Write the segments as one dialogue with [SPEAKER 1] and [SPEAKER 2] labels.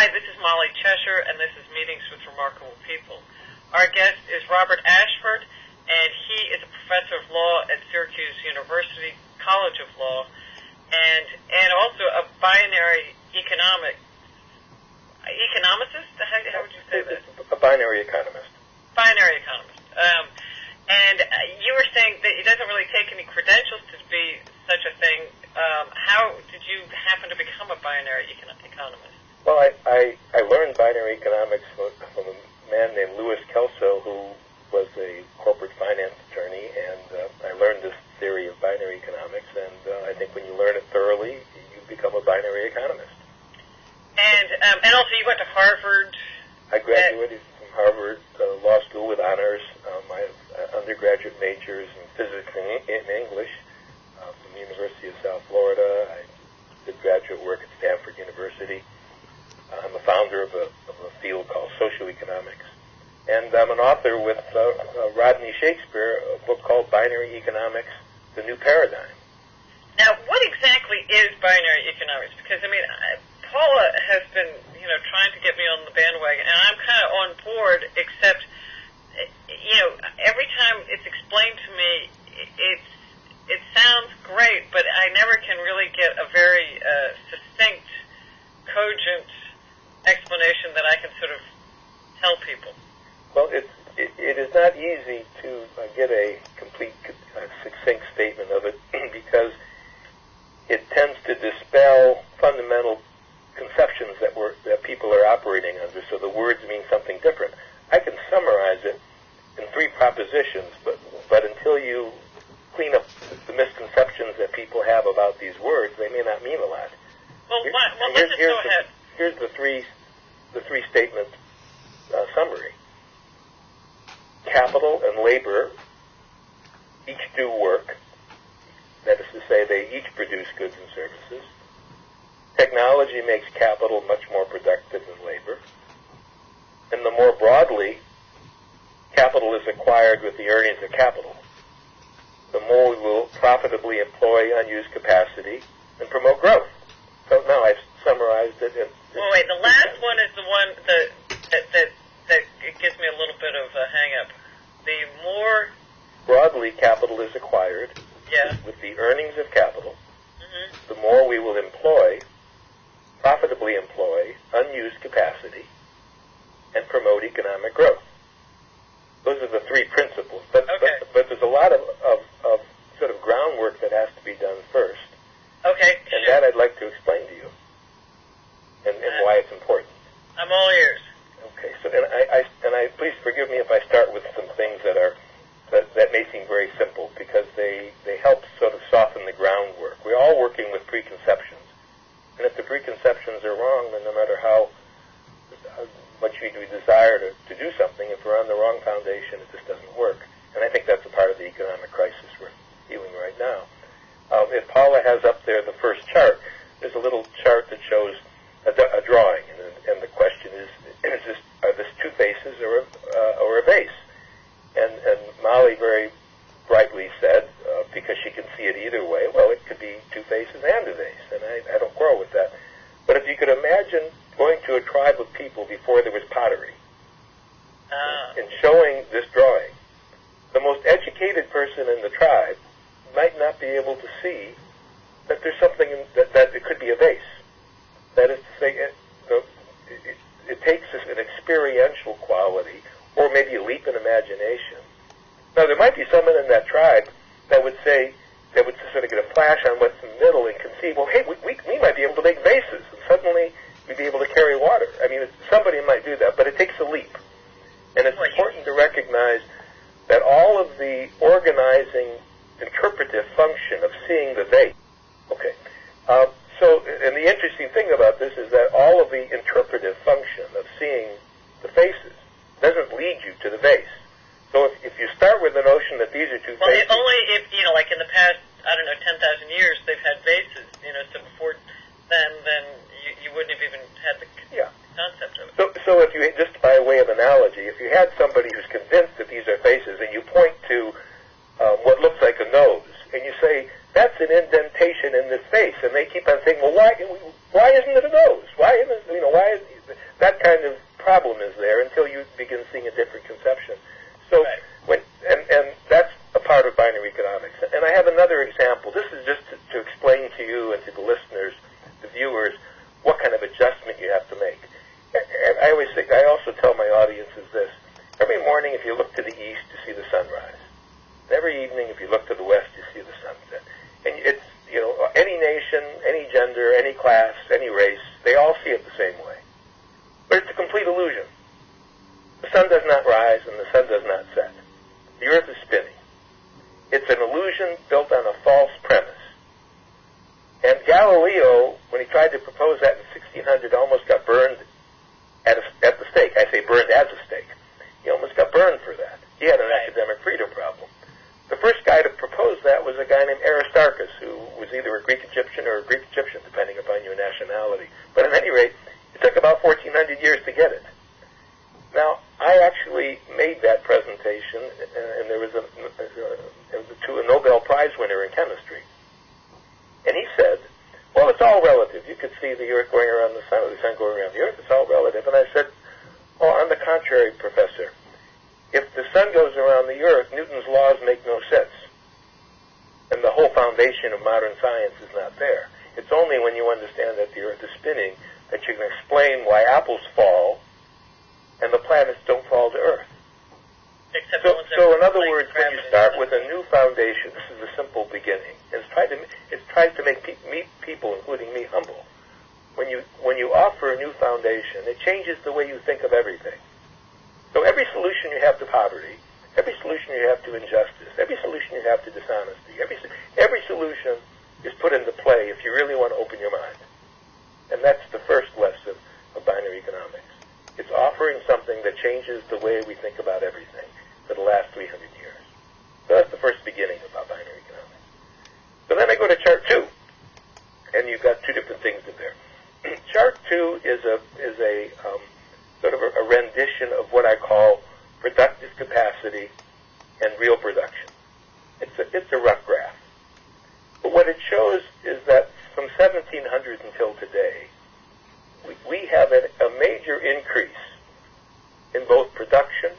[SPEAKER 1] Hi, this is Molly Cheshire, and this is Meetings with Remarkable People. Our guest is Robert Ashford, and he is a professor of law at Syracuse University College of Law, and also a binary economicist? How would you say that?
[SPEAKER 2] A binary economist.
[SPEAKER 1] Binary economist. And you were saying that it doesn't really take any credentials to be such a thing. How did you happen to become a binary economist?
[SPEAKER 2] Well, I learned binary economics from a man named Louis Kelso, who was a corporate finance attorney, and I learned this theory of binary economics, and I think when you learn it thoroughly, you become a binary economist.
[SPEAKER 1] And also you went to Harvard.
[SPEAKER 2] I graduated from Harvard Law School with honors. I have undergraduate majors in physics and in English from the University of South Florida. I did graduate work at Stanford University. I'm a founder of a field called socioeconomics. And I'm an author with Rodney Shakespeare, a book called Binary Economics, The New Paradigm.
[SPEAKER 1] Now, what exactly is binary economics? Because, Paula has been, trying to get me on the bandwagon, and I'm kind of on board, except, every time it's explained to me, it sounds great, but I never can really get a very succinct, cogent explanation that I can sort of tell people.
[SPEAKER 2] Well, it is not easy to get a complete, succinct statement of it because it tends to dispel fundamental conceptions that people are operating under, so the words mean something different. I can summarize it in 3 propositions, but until you clean up the misconceptions that people have about these words, they may not mean a lot.
[SPEAKER 1] Well, let's just go ahead.
[SPEAKER 2] Here's the three statement summary. Capital and labor each do work. That is to say, they each produce goods and services. Technology makes capital much more productive than labor. And the more broadly capital is acquired with the earnings of capital, the more we will profitably employ unused capacity and promote growth. So now I've summarized it.
[SPEAKER 1] Wait, the last one is the one that it gives me a little bit of a hang-up. The more
[SPEAKER 2] broadly capital is acquired
[SPEAKER 1] with
[SPEAKER 2] the earnings of capital, the more we will profitably employ unused capacity and promote economic growth. Those are the 3 principles. But there's a lot of sort of groundwork that has to be done first.
[SPEAKER 1] Okay.
[SPEAKER 2] And that I'd like to explain to you and why it's important.
[SPEAKER 1] I'm all ears.
[SPEAKER 2] Okay. So and I please forgive me if I start with some things that may seem very simple because they help sort of soften the groundwork. We're all working with preconceptions. And if the preconceptions are wrong, then no matter how much we desire to do something, if we're on the wrong foundation, it just doesn't work. And I think that's a part of the economic crisis we're dealing right now. If Paula has up there the first chart, there's a little chart that shows a drawing, and the question is are this 2 faces or a vase? And Molly very brightly said, because she can see it either way, well, it could be 2 faces and a vase, and I don't quarrel with that. But if you could imagine going to a tribe of people before there was pottery and showing this drawing, the most educated person in the tribe might not be able to see that there's something that it could be a vase. That is to say, it takes an experiential quality or maybe a leap in imagination. Now, there might be someone in that tribe that would sort of get a flash on what's in the middle and conceive, well, hey, we might be able to make vases, and suddenly we'd be able to carry water. Somebody might do that, but it takes a leap. And it's important to recognize that all of the organizing interpretive function of seeing the vase. Okay. And the interesting thing about this is that all of the interpretive function of seeing the faces doesn't lead you to the vase. So if you start with the notion that these are 2 faces...
[SPEAKER 1] Well, only if, like in the past, 10,000 years, they've had vases, so before then you wouldn't have even had the concept of it.
[SPEAKER 2] So if you, just by way of analogy, if you had somebody who's convinced that these are faces and you point to what looks like a nose, and you say, that's an indentation in this face, and they keep on saying, well, why isn't it a nose? Why isn't, why is, kind of problem is there until you begin seeing a different conception. So, and that's a part of binary economics. And I have another example. This is just to explain to you and to the listeners, the viewers, what kind of adjustment you have to make. And I also tell my audiences this. Every morning, if you look to the east, you see the sunrise. And every evening, if you look to the west, you see the sunset. And it's, any nation, any gender, any class, any race, they all see it the same way. But it's a complete illusion. The sun does not rise and the sun does not set. The earth is spinning. It's an illusion built on a false premise. And Galileo, when he tried to propose that in 1600, almost got burned at the stake. I say burned as a stake. He almost got burned for that. He had an academic freedom problem. The first guy to propose that was a guy named Aristarchus, who was either a Greek Egyptian or a Greek Egyptian, depending upon your nationality. But at any rate, it took about 1,400 years to get it. Now, I actually made that presentation, and there was to a Nobel Prize winner in chemistry. And he said, well, it's all relative. You could see the earth going around the sun, or the sun going around the earth. It's all relative. And I said, oh, on the contrary, Professor. If the sun goes around the earth, Newton's laws make no sense. And the whole foundation of modern science is not there. It's only when you understand that the earth is spinning that you can explain why apples fall and the planets don't fall to earth. So in other words, when you start with a new foundation, this is a simple beginning. It's tried to make people, including me, humble. When you offer a new foundation, it changes the way you think of everything. So every solution you have to poverty, every solution you have to injustice, every solution you have to dishonesty, every solution is put into play if you really want to open your mind. And that's the first lesson of binary economics. It's offering something that changes the way we think about everything for the last 300 years. So that's the first beginning about binary economics. So then I go to chart 2, and you've got two different things in there. Chart 2 is a sort of a rendition of what I call productive capacity and real production. It's a rough graph. But what it shows is that from 1700 until today, we have a major increase in both production,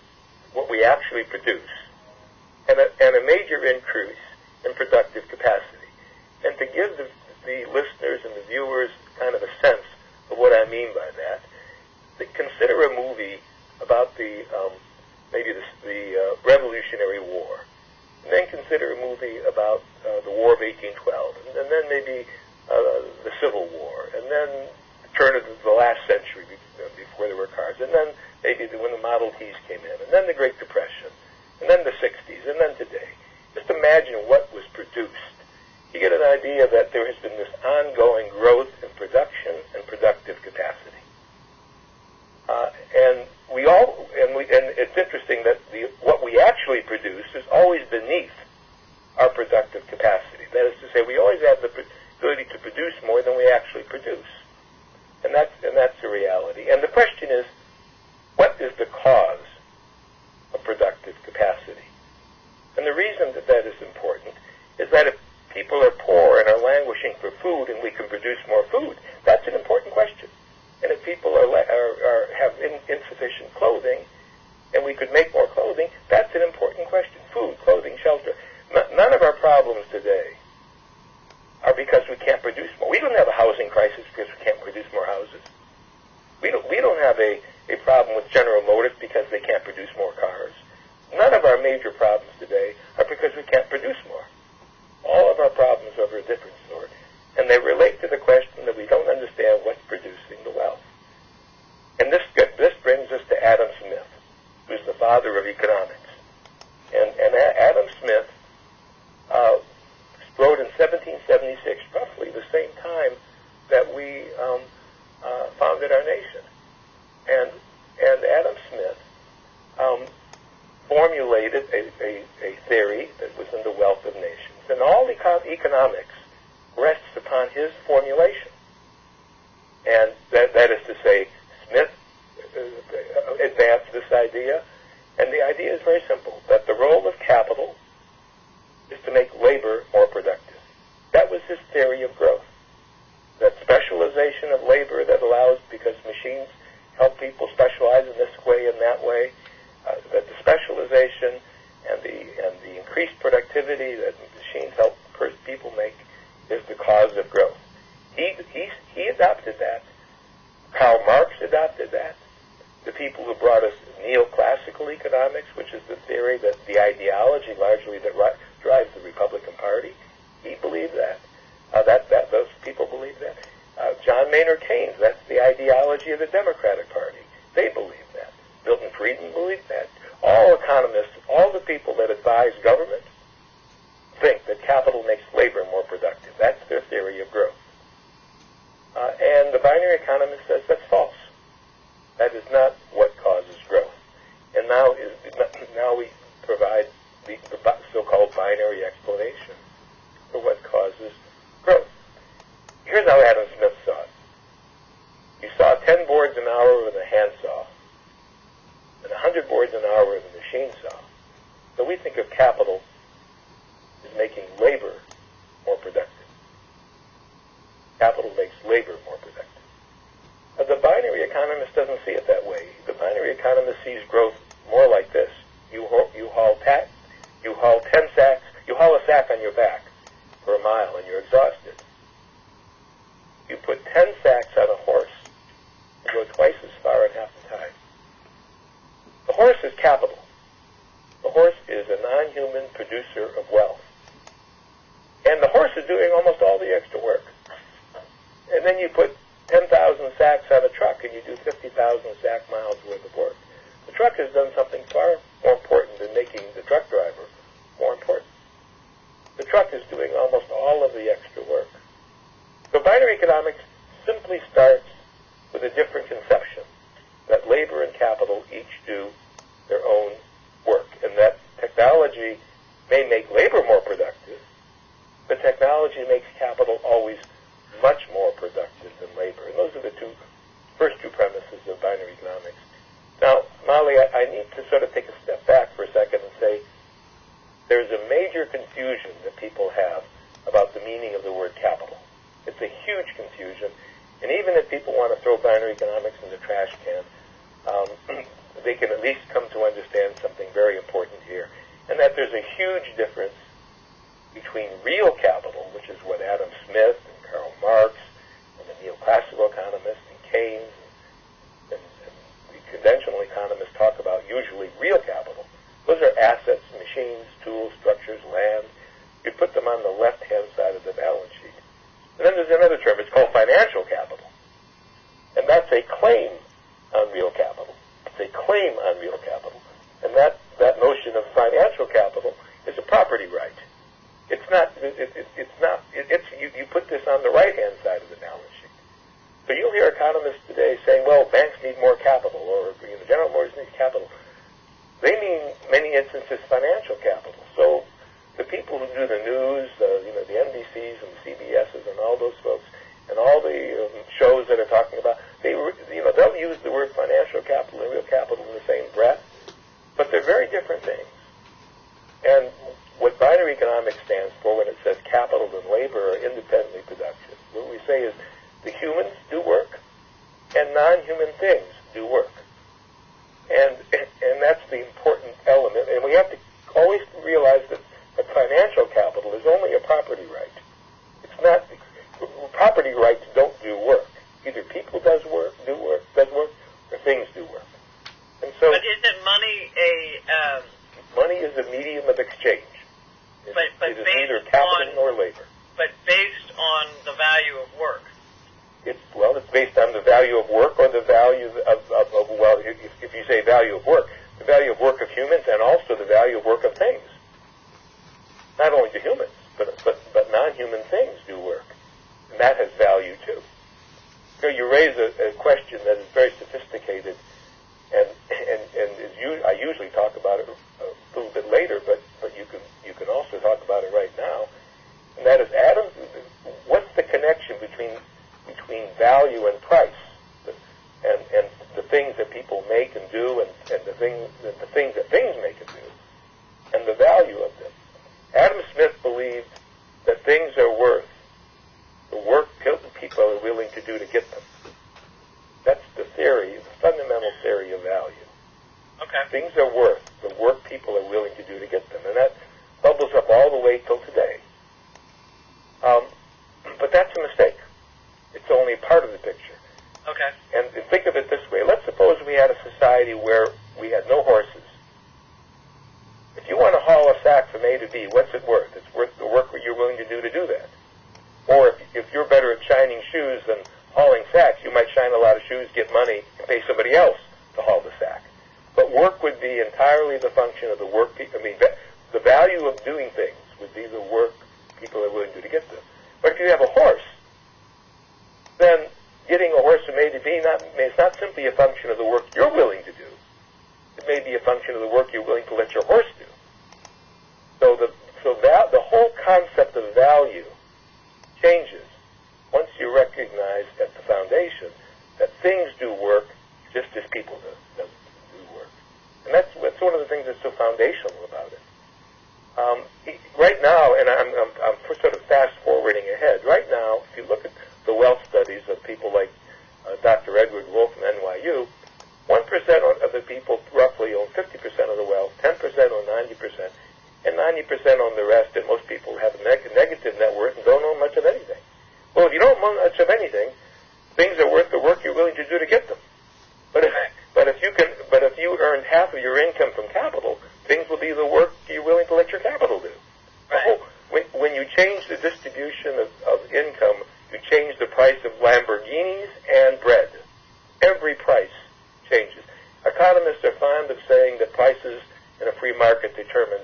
[SPEAKER 2] what we actually produce, and a major increase in productive capacity. And to give the listeners and the viewers kind of a sense of what I mean by that, consider a movie about the Revolutionary War, and then consider a movie about the War of 1812, and then maybe the Civil War, and then the turn of the last century before there were cars, and then maybe when the Model Ts came in, and then the Great Depression, and then the 60s, and then today. Just imagine what was produced. You get an idea that there has been this ongoing growth in production and productive capacity. And it's interesting that what we actually produce is always beneath our productive capacity. That is to say, we always have the ability to produce more than we actually produce. And that's the reality. And the question is, what is the cause of productive capacity? And the reason that is important is that if people are poor and are languishing for food and we can produce more food, that's an important question. And if people have insufficient clothing and we could make more clothing, that's an important question. Food, clothing, shelter. None of our problems today are because we can't produce more. We don't have a housing crisis because we can't produce more houses. We don't have a problem with General Motors because they can't produce more cars. None of our major problems today are because we can't produce more. All of our problems are of a different sort. And they relate to the question that we don't understand what's producing the wealth. And this brings us to Adam Smith, who's the father of economics. And Adam Smith wrote in 1776, roughly the same time that we founded our nation. And Adam Smith formulated a theory that was in the Wealth of Nations. And all economics rests upon his formulation. And that is to say, Smith advanced this idea, and the idea is very simple, that the role of capital is to make labor more productive. That was his theory of growth. That specialization of labor that allows, because machines help people specialize in this way and that way. That the specialization and the increased productivity that machines help people make is the cause of growth. He adopted that. Karl Marx adopted that. The people who brought us neoclassical economics, which is the theory that the ideology largely that drives the Republican Party, he believed that. Those people believe that. John Maynard Keynes, that's the ideology of the Democratic Party. They believe that. Milton Friedman believed that. All economists, all the people that advise government, think that capital makes labor more productive. That's their theory of growth. And the binary economist says that's false. That is not what causes growth. And now we provide the so-called binary explanation for what causes growth. Here's how Adam Smith saw it. You saw 10 boards an hour with a handsaw and 100 boards an hour with a machine saw. So we think of capital as making labor more productive. Capital makes labor more productive. But the binary economist doesn't see it that way. The binary economist sees growth more like this. You haul 10 sacks, you haul a sack on your back for a mile and you're exhausted. You put 10 sacks on a horse, you go twice as far in half the time. The horse is capital. The horse is a non-human producer of wealth. And the horse is doing almost all the extra work. And then you put 10,000 sacks on a truck and you do 50,000 sack miles worth of work. The truck has done something far more important than making the truck driver more important. The truck is doing almost all of the extra work. So binary economics simply starts with a different conception, that labor and capital each do their own work, and that technology may make labor more productive, but technology makes capital always much more productive than labor. And those are the first two premises of binary economics. Now, Molly, I need to sort of take a step back for a second and say there's a major confusion that people have about the meaning of the word capital. It's a huge confusion, and even if people want to throw binary economics in the trash can, they can at least come to understand something very important here, and that there's a huge difference between real capital, which is what Adam Smith and Karl Marx and the neoclassical economists and Keynes and the conventional economists talk about, usually real capital. Those are assets, machines, tools, structures, land. You put them on the left-hand side of the balance sheet. And then there's another term. It's called financial capital. And that's a claim on real capital. It's a claim on real capital. And that notion of financial capital is a property right. You put this on the right-hand side of the balance sheet. So you'll hear economists today saying, well, banks need more capital, or General Motors needs capital. They mean, many instances, financial capital. So the people who do the news, the NBCs and the CBSs and all those folks, and all the shows that are talking about, they'll use the word financial capital and real capital in the same breath, but they're very different things. And what binary economics stands for when it says capital and labor are independently productive, what we say is the humans do work and non-human things do work. And that's the important element. And we have to always realize that financial capital is only a property right. It's not, property rights don't do work. Either people does work, or things do work. And so,
[SPEAKER 1] but isn't money
[SPEAKER 2] money is a medium of exchange. It is neither capital nor labor.
[SPEAKER 1] But based on the value of work.
[SPEAKER 2] It's based on the value of work or the value if you say value of work, the value of work of humans and also the value of work of things. Not only do humans, but non-human things do work. And that has value too. So you raise a question that is very sophisticated, and I usually talk about it a little bit later, but you can also talk about it right now. And that is, Adam, what's the connection between value and price, and the things that people make and do, and the things that things make and do, and the value of them. Adam Smith believed that things are worth the work people are willing to do to get them. That's the theory, the things are worth the work people are willing to do to get them. And that bubbles up all the way till today. But that's a mistake. It's only part of the picture.
[SPEAKER 1] Okay.
[SPEAKER 2] And think of it this way. Let's suppose we had a society where we had no horses. If you want to haul a sack from A to B, what's it worth? It's worth the work you're willing to do that. Or if you're better at shining shoes than hauling sacks, you might shine a lot of shoes, get money, and pay somebody else to haul the sack. But work would be entirely the function of the work. The value of doing things would be the work people are willing to do to get them. But if you have a horse, then getting a horse from A to B is not simply a function of the work you're willing to do. It may be a function of the work you're willing to let your horse do. So the whole concept of value changes once you recognize at the foundation that things do work just as people do work. And that's one of the things that's so foundational about it. Right now, and I'm sort of fast-forwarding ahead, right now, if you look at the wealth studies of people like Dr. Edward Wolf from NYU, 1% of the people roughly own 50% of the wealth, 10% own 90%, and 90% own the rest, and most people have a negative net worth and don't own much of anything. Well, if you don't own much of anything, things are worth the work you're willing to do to get them. But if you earn half of your income from capital, things will be the work you're willing to let your capital do.
[SPEAKER 1] Right.
[SPEAKER 2] When you change the distribution of income, you change the price of Lamborghinis and bread. Every price changes. Economists are fond of saying that prices in a free market determine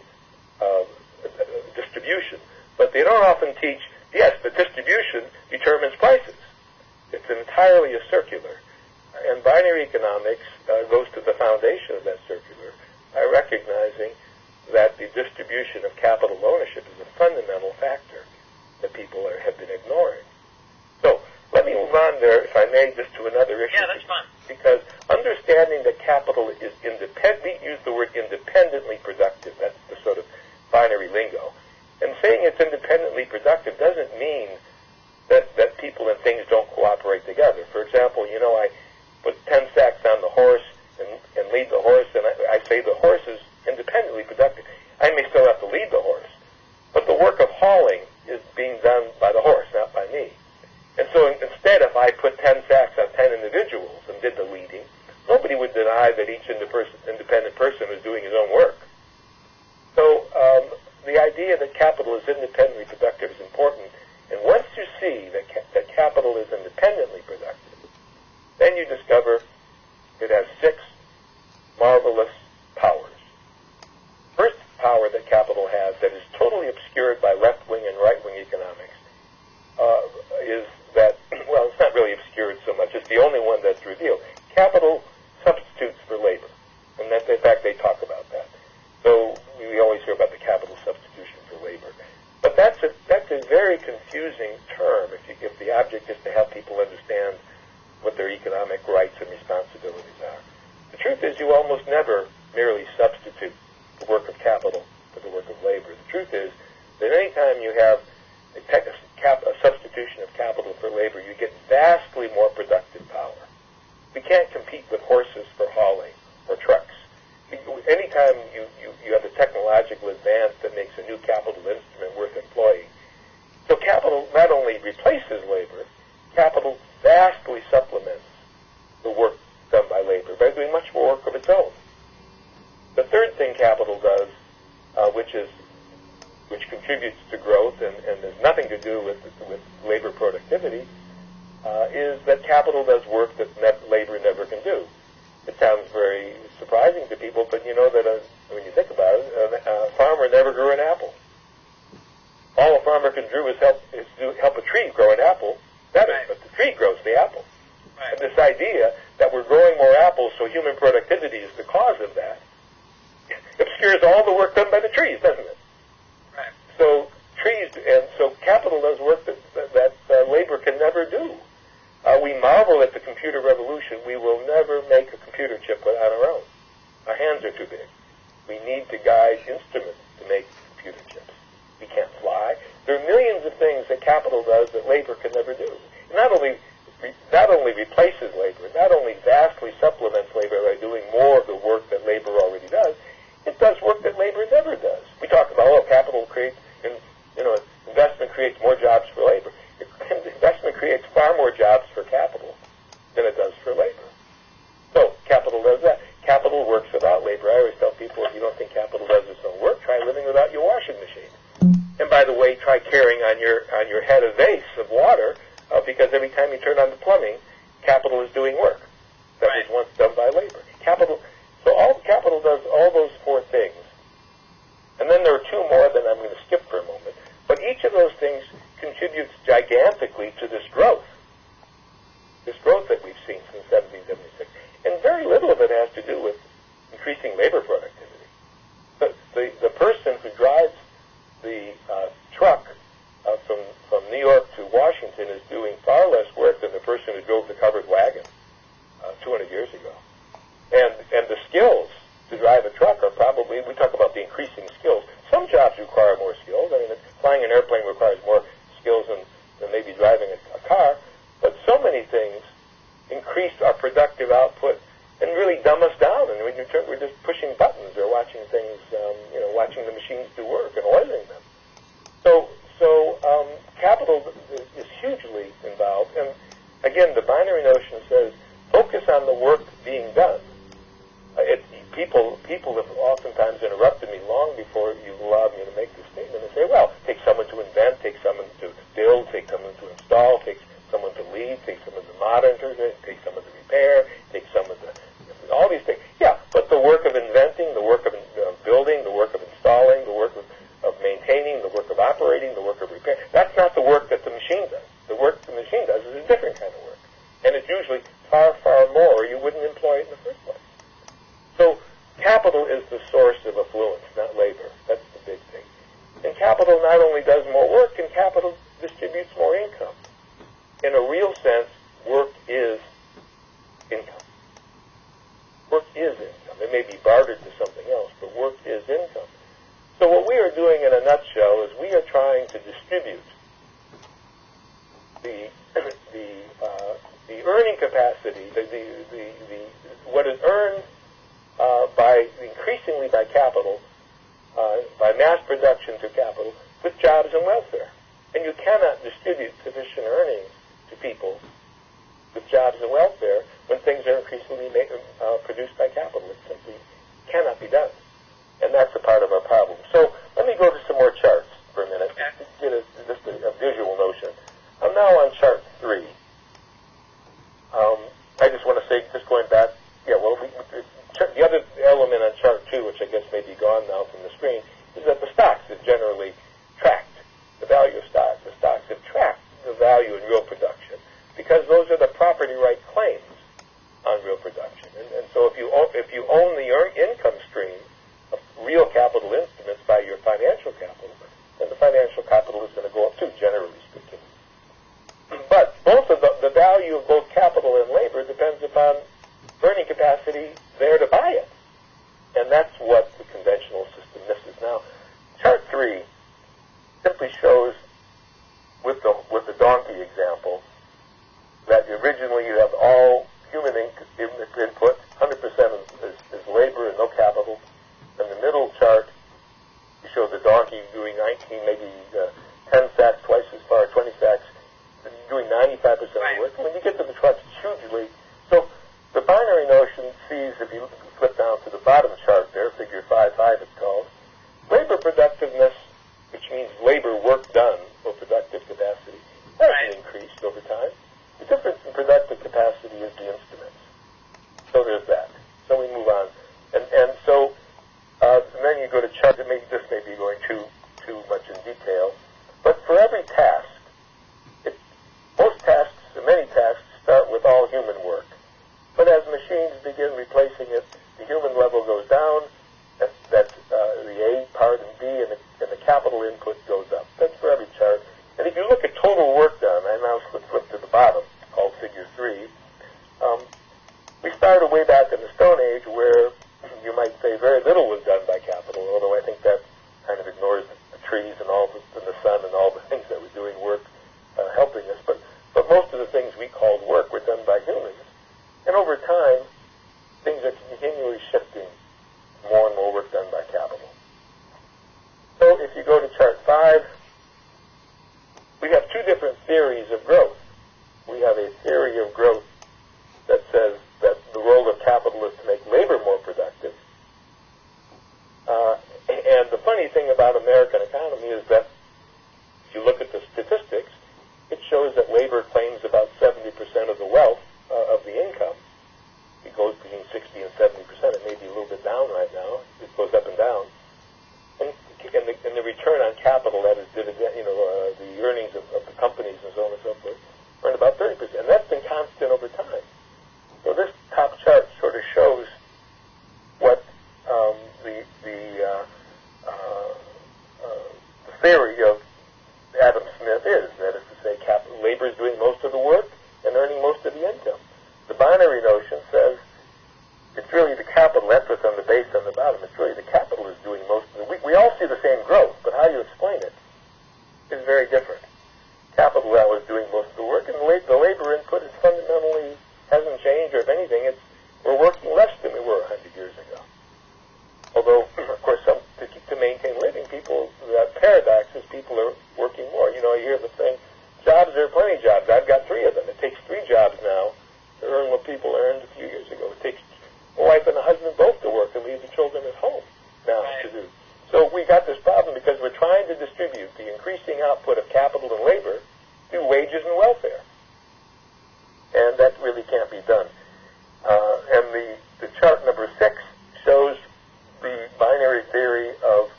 [SPEAKER 2] distribution, but they don't often teach, yes, but distribution determines prices. It's entirely a circular. And binary economics goes to the foundation of that circular by recognizing that the distribution of capital ownership is a fundamental factor that people have been ignoring. So let me move on there, if I may, just to another issue.
[SPEAKER 1] Yeah, that's fine.
[SPEAKER 2] Because understanding that capital is independent, we use the word independently productive, that's the sort of binary lingo. And saying it's independently productive doesn't mean that people and things don't cooperate together. For example, I put 10 sacks on the horse and lead the horse, and I say the horse is independently productive. I may still have to lead the horse, but the work of hauling is being done by the horse, not by me. And so instead, if I put 10 sacks on 10 individuals and did the leading, nobody would deny that each independent person was doing his own work. So the idea that capital is independently productive is important. And once you see that capital is independently productive, then you discover it has 6 marvelous powers. First power that capital has that is totally obscured by left-wing and right-wing economics is that, well, it's not really obscured so much. It's the only one that's revealed. Capital substitutes for labor. And that, in fact, they talk about that. So we always hear about the capital substitution for labor. But that's a very confusing term if the object is to help people understand what their economic rights and responsibilities are. The truth is you almost never merely substitute the work of capital for the work of labor. The truth is that any time you have a substitution of capital for labor, you get vastly more productive power. We can't compete with horses for hauling or trucks. Anytime you have a technological advance that makes a new capital instrument worth employing. So capital not only replaces labor, capital vastly supplements the work done by labor by doing much more work of its own. The third thing capital does, which contributes to growth and has nothing to do with labor productivity, is that capital does work that labor never can do. It sounds very surprising to people, but you know that when you think about it, a farmer never grew an apple. All a farmer can do is help a tree grow an apple better, right. But the tree grows the apple. Right. And this idea that we're growing more apples, so human productivity is the cause of that, obscures all the work done by the trees, doesn't it?
[SPEAKER 1] Right.
[SPEAKER 2] So capital does work that labor can never do. We marvel at the computer revolution. We will never make a computer chip on our own. Our hands are too big. We need to guide instruments to make computer chips. We can't fly. There are millions of things that capital does that labor can never do. It not only replaces labor, it not only vastly supplements labor by doing more of the work that labor already carrying on your head a vase of water because every time you turn on the plumbing, capital is doing work that was once done by labor. So all capital does all those four things. And then there are two more that I'm going to skip for a moment. But each of those things contributes gigantically to this growth that we've seen since 1776. And very little of it has to do with increasing labor productivity. The person who drives the truck from New York to Washington is doing far less work than the person who drove the covered wagon 200 years ago. And the skills to drive a truck are probably, we talk about the increasing skills. Some jobs require more skills. I mean, flying an airplane requires more skills than maybe driving a car. But so many things increase our productive output and really dumb us down. And we're just pushing buttons or watching things, watching the machines do work and oiling them. So capital is hugely involved. And again, the binary notion says focus on the work being done. People have oftentimes interrupted me long before you've allowed me to make this statement and say, well, take someone to invent, take someone to build, take someone to install, take someone to lead, take someone to monitor, take someone to repair, take someone to all these things. Yeah, but the work of inventing, the work of building, the work of installing, the work of maintaining, the work of operating, the work of repair, that's not the work that the machine does. The work the machine does is a different kind of work. And it's usually far, far more, or you wouldn't employ it in the first place. So capital is the source of affluence, not labor. That's the big thing. And capital not only does more work, and capital distributes more income. In a real sense, work is income. Work is income. It may be bartered to something else, but work is income. So what we are doing in a nutshell is we are trying to distribute the earning capacity, what is earned increasingly by capital, by mass production to capital, with jobs and welfare. And you cannot distribute sufficient earnings to people with jobs and welfare when things are increasingly produced by capital. It simply cannot be done. And that's a part of our problem. So let me go to some more charts for a minute to get just a visual notion. I'm now on chart 3. I just want to say, just going back, the other element on chart 2, which I guess may be gone now from the screen, is that the stocks have generally tracked the value of stocks. The stocks have tracked the value in real production because those are the property right claims on real production. And so if you own the income stream of real capital instruments by your financial capital, then the financial capital is going to go up too, generally speaking. But both of the value of both capital and labor depends upon earning capacity there to buy it. And that's what the conventional system misses. Now, chart 3 simply shows, with the donkey example, that originally you have all human input, 100% is labor and no capital. In the middle chart, you show the donkey doing 19, maybe 10 sacks, twice as far, 20 sacks, doing 95% of the work. When you get to the trucks, it's hugely. So the binary notion sees, if you flip down to the bottom chart there, figure 5.5 it's called, labor productiveness, which means labor work done or productive capacity, hasn't increased over time. The difference in productive capacity is the instruments. So there's that. So we move on. And so and then you go to chart, this may be going too much in detail, but for every task, most tasks, many tasks, start with all human work. But as machines begin replacing it, the human level goes down, that's the A part and B, and the capital input goes up. That's for every chart. And if you look at total work done, I now flip to the bottom, called figure 3, we started way back in the Stone Age where you might say very little was done by capital, although I think that kind of ignores the trees and the sun and all the things that were doing work, helping us. But most of the things we called work were done by humans. And over time, things are continually shifting, more and more work done by capital. So if you go to chart 5, we have two different theories of growth. We have a theory of growth that says that the role of capital is to make labor more productive. And the funny thing about American economy is that if you 60 and 70%. It may be a little bit down right now. It goes up and down. And the return on capital, that is dividend, the earnings of the companies and so on and so forth, are at about 30%. And that's been constant over time. So this top chart sort of shows what the theory of Adam Smith is. That is to say, labor is doing most of the work and earning most of the income. The binary notion says it's really the capital. That's what's on the base on the bottom. It's really the capital is doing most of the. We all see the same growth, but how you explain it is very different. Capital now is doing most of the work, and the labor input is fundamentally hasn't changed, or if anything, we're working less than we were 100 years ago. Although, of course, to maintain living, that paradox is people are working more. You hear the thing, jobs, there are plenty of jobs. I've got 3 of them. It takes 3 jobs now to earn what people earned a few years ago. It takes a wife and a husband both to work and leave the children at home now to do. So we got this problem because we're trying to distribute the increasing output of capital and labor through wages and welfare. And that really can't be done. And the chart number 6 shows the binary theory of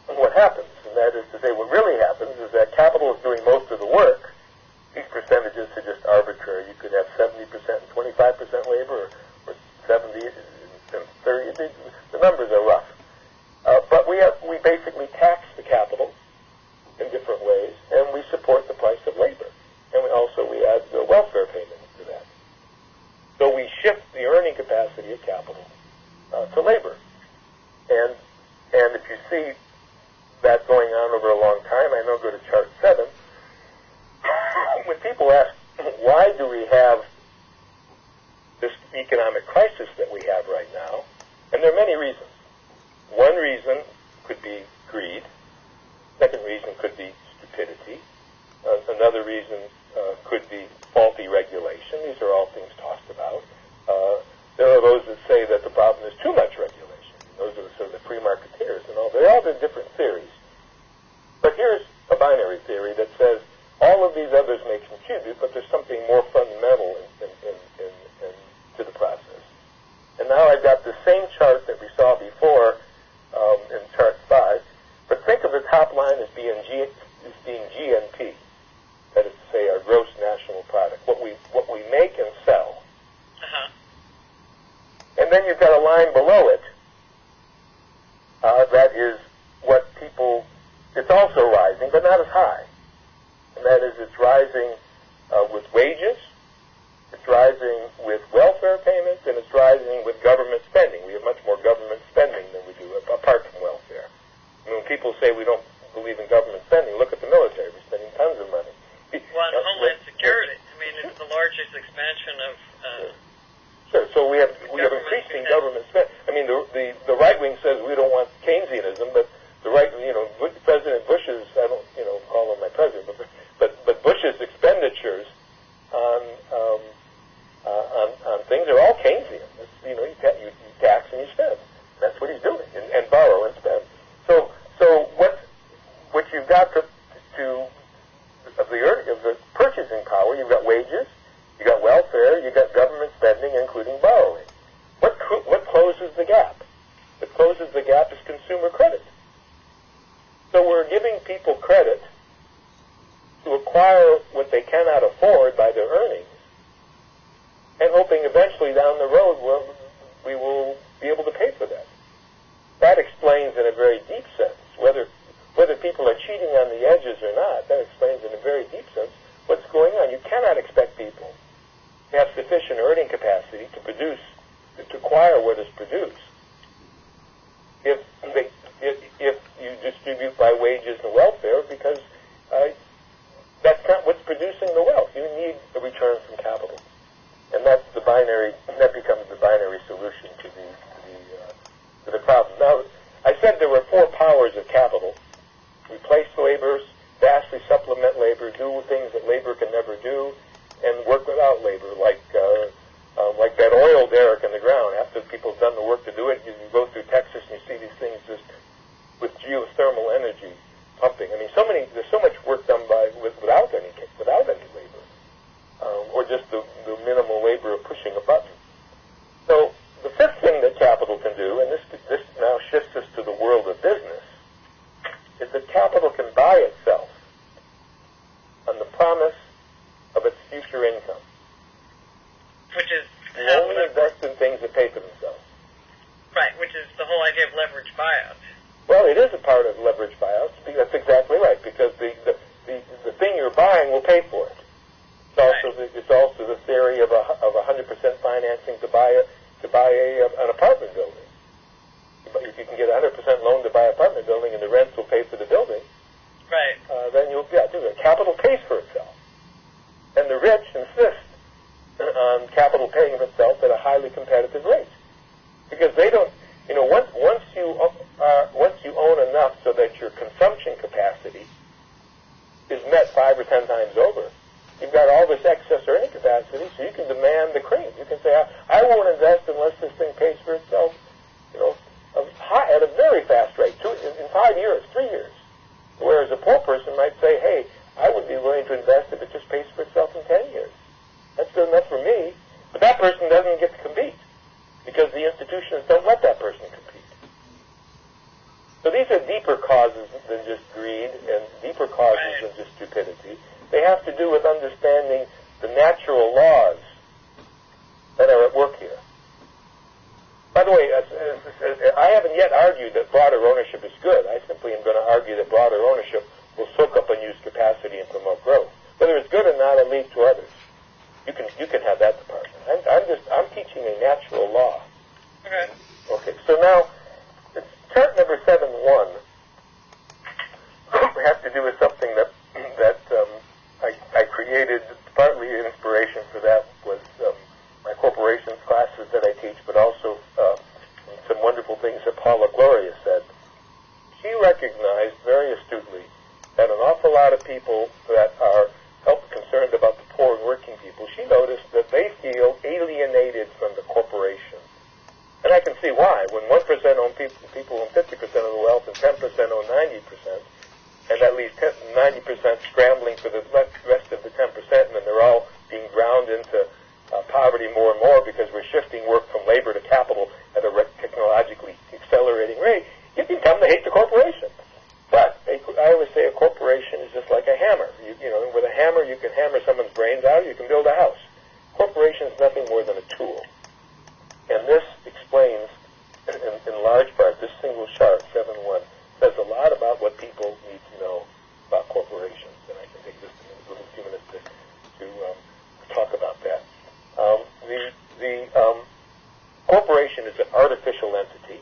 [SPEAKER 2] what happens. And that is to say, what really happens is that capital is doing most of the work. These percentages are just arbitrary. You could have 70% and 25% labor, or 70 and 30. The numbers are rough. But we basically tax the capital in different ways, and we support the price of labor. And we add the welfare payments to that. So we shift the earning capacity of capital to labor. And if you see that going on over a long time, I now go to chart 7. When people ask, why do we have this economic crisis that we have right now? And there are many reasons. One reason could be greed. Second reason could be stupidity. Another reason could be faulty regulation. These are all things tossed about. There are those that say that the problem is too much regulation. Those are sort of the free marketeers and all. They all have different theories. But here's a binary theory that says all of these others may contribute, but there's something more fundamental to the process. And now I've got the same chart that we saw before in chart 5, but think of the top line as being GNP. That is to say, our gross national product, what we make and sell.
[SPEAKER 1] Uh-huh.
[SPEAKER 2] And then you've got a line below it that is what people. It's also rising, but not as high. And that is, it's rising with wages, it's rising with welfare payments, and it's rising with government spending. We have much more government spending than we do, apart from welfare. When people say we don't believe in government spending, look at the military. We're spending tons of money.
[SPEAKER 1] Well, and Homeland Security. I mean, it's the largest expansion of...
[SPEAKER 2] Sure. So we have increasing government spending. I mean, the right wing says we don't want Keynesianism, but the right, President Bush's, I don't, call him my president, but Bush's expenditures on things are all Keynesian. It's, you tax and you spend. That's what he's doing, and borrow and spend. So what you've got of the purchasing power, you've got wages, you got welfare, you got government spending, including borrowing. What closes the gap? What closes the gap is consumer credit. So we're giving people credit to acquire what they cannot afford by their earnings, and hoping eventually down the road we will be able to pay for that. That explains in a very deep sense, whether people are cheating on the edges or not, that explains in a very deep sense what's going on. You cannot expect people to have sufficient earning capacity to acquire what is produced if you distribute by wages and welfare, because that's not what's producing the wealth. You need a return from capital. And that becomes the binary solution to the problem. Now, I said there were 4 powers of capital: replace labor, vastly supplement labor, do things that labor can never do, and work without labor, like that oil derrick in the ground. After people have done the work to do it, you go through Texas and you see these things just with geothermal energy pumping. I mean, there's so much work done without any labor, or just the minimal labor of pushing a button. So the
[SPEAKER 1] leveraged buyout.
[SPEAKER 2] Well, it is a part of leveraged buyouts. That's exactly right, because the thing you're buying will pay for it. It's also the theory of 100% financing to buy an apartment building. If you can get 100% loan to buy an apartment building and the rents will pay for the building,
[SPEAKER 1] right?
[SPEAKER 2] Then capital pays for itself, and the rich insist on capital paying for itself at a highly competitive rate, because they don't. Once you own enough so that your consumption capacity is met 5 or 10 times over, you've got all this excess earning capacity, so you can demand the cream. You can say, I won't invest unless this thing pays for itself, at a very fast rate, in 5 years, 3 years. Whereas a poor person might say, hey, I would be willing to invest if it just pays for itself in 10 years. That's good enough for me. But that person doesn't get to compete, because the institutions don't let that person compete. So these are deeper causes than just greed and deeper causes than just stupidity. They have to do with understanding the natural laws that are at work here. By the way, I haven't yet argued that broader ownership is good. I simply am going to argue that broader ownership will soak up unused capacity and promote growth. Whether it's good or not, I leave to others. You can have that department. I'm teaching a natural law.
[SPEAKER 1] Okay.
[SPEAKER 2] Okay. So now, chart number 7.1 has to do with something that I created. Partly inspiration for that was my corporations classes that I teach, but also some wonderful things that Paula Gloria said. She recognized very astutely that an awful lot of people that are concerned about the poor and working people, she noticed that they feel alienated from the corporation. And I can see why. When 1% own people own 50% of the wealth and 10% own 90%, and at least 90% scrambling for the rest of the 10%, and then they're all being ground into poverty more and more because we're shifting work from labor to capital at a technologically accelerating rate, you can come to hate the corporation. But I always say a corporation is just like a hammer. With a hammer you can hammer someone's brains out, you can build a house. Corporation is nothing more than a tool. And this explains, in large part, this single chart, 7.1, says a lot about what people need to know about corporations. And I can take just a few minutes to talk about that. The corporation is an artificial entity.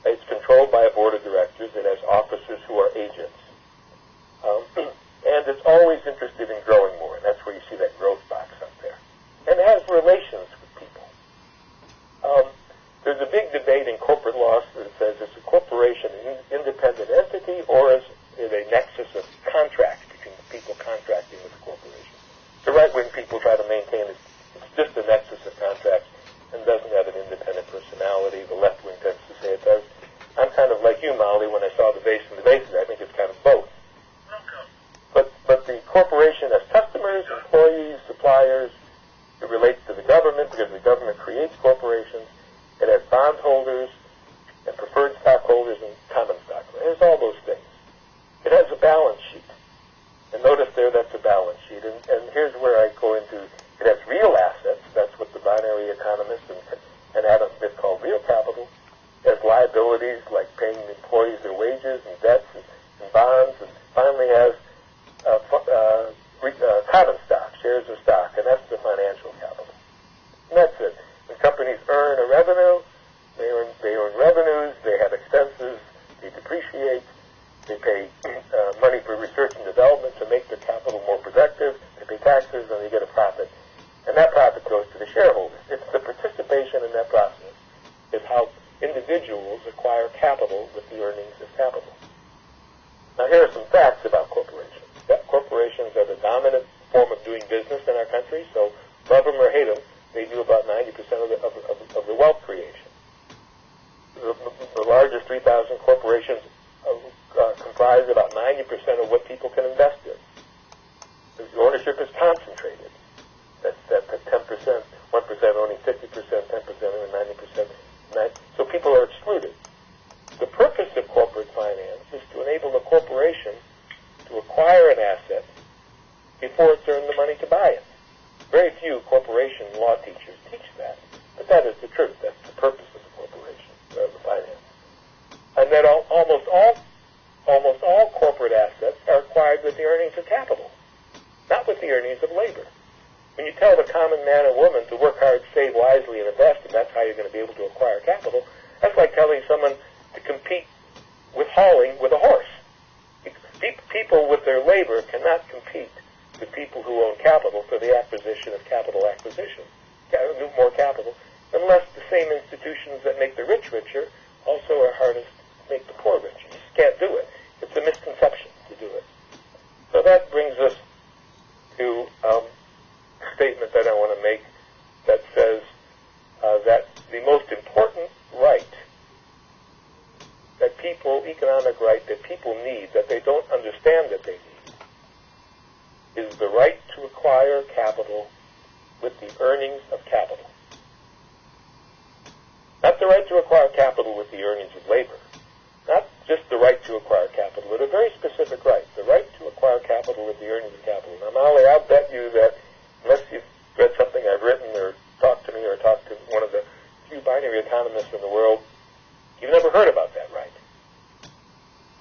[SPEAKER 2] It's controlled by a board of directors. It has officers who are agents. And it's always interested in growing more. And that's where you see that growth box up there. And it has relations with people. There's a big debate in corporate law that says, is a corporation an independent entity, or is it a nexus of contract between the people contracting with the corporation? The right-wing people try to maintain it's just a nexus of contract and doesn't have an independent personality. The left wing tends to say it does. I'm kind of like you, Molly, when I saw the base and the bases. I think it's kind of both. But the corporation has customers, employees, suppliers. It relates to the government because the government creates corporations. It has bondholders and preferred stockholders and common stockholders. It has all those things. It has a balance sheet. And notice there that's a balance sheet. And here's where I go into, it has real assets. That's what the binary economists and Adam Smith call real capital. It has liabilities like paying employees their wages and debts and bonds. And finally has common stock, shares of stock. And that's the financial capital. And that's it. When companies earn a revenue, they earn revenues, they have expenses, they depreciate, they pay money for research and development to make their capital more productive, they pay taxes, and they get a profit. And that profit goes to the shareholders. It's the participation in that process is how individuals acquire capital with the earnings of capital. Now here are some facts about corporations. Corporations are the dominant form of doing business in our country, so love them or hate them, they do about 90% of the wealth creation. The largest 3,000 corporations comprise about 90% of what people can invest in. The ownership is concentrated. That's 10%, 1% owning 50%, 10% owning 90%. So people are excluded. The purpose of corporate finance is to enable a corporation to acquire an asset before it's earned the money to buy it. Very few corporation law teachers teach that, but that is the truth. That's the purpose of the corporation, the finance. and that almost all corporate assets are acquired with the earnings of capital, not with the earnings of labor. When you tell the common man or woman to work hard, save wisely, and invest, and that's how you're going to be able to acquire capital, that's like telling someone to compete with hauling with a horse. People with their labor cannot compete with people who own capital for the acquisition of more capital, unless the same institutions that make the rich richer also are hardest to make the poor richer. You just can't do it. It's a misconception to do it. So that brings us to a statement that I want to make that says that the most important right that economic right that people need, that they don't understand that they need, is the right to acquire capital with the earnings of capital. Not the right to acquire capital with the earnings of labor. Not just the right to acquire capital, but a very specific right. The right to acquire capital with the earnings of capital. Now, Molly, I'll bet you that unless you've read something I've written or talked to me or talked to one of the few binary economists in the world, you've never heard about that right.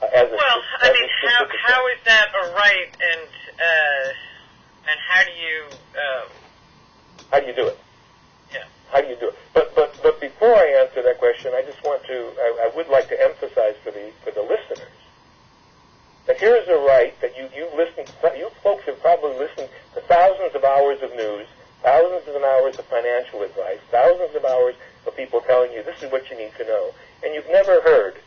[SPEAKER 1] How is that a right, and how do you
[SPEAKER 2] do it?
[SPEAKER 1] Yeah.
[SPEAKER 2] How do you do it? But before I answer that question, I just want to I would like to emphasize for the listeners that here is a right that you folks have probably listened to thousands of hours of news, thousands of hours of financial advice, thousands of hours of people telling you this is what you need to know, and you've never heard